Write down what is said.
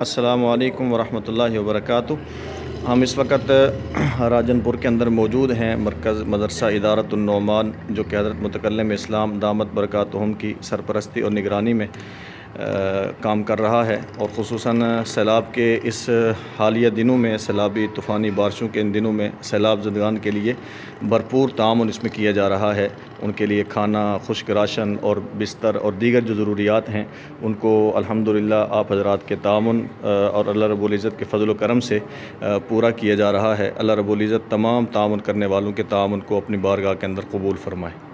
अस्सलामु अलैकुम वरहमतुल्लाहि वबरकातुहू। हम इस वक्त राजनपुर के अंदर मौजूद हैं। मरकज़ मदरसा इदारतुन्नोमान जो कि हज़रत मुतकल्लिम इस्लाम दामत बरकातुहुम की सरपरस्ती और निगरानी में काम कर रहा है, और ख़ुसूसन सैलाब के इस हालिया दिनों में, सैलाबी तूफ़ानी बारिशों के इन दिनों में सैलाब ज़दगान के लिए भरपूर तामुन इसमें किया जा रहा है। उनके लिए खाना, खुश्क राशन और बिस्तर और दीगर जो ज़रूरियात हैं उनको अल्हम्दुलिल्लाह आप हज़रात के तामुन और अल्लाह रब्बुल इज़्ज़त के फ़ज़ल व करम से पूरा किया जा रहा है। अल्लाह रब्बुल इज़्ज़त तमाम तामुन करने वालों के तामुन को अपनी बारगाह के अंदर कबूल फ़रमाए।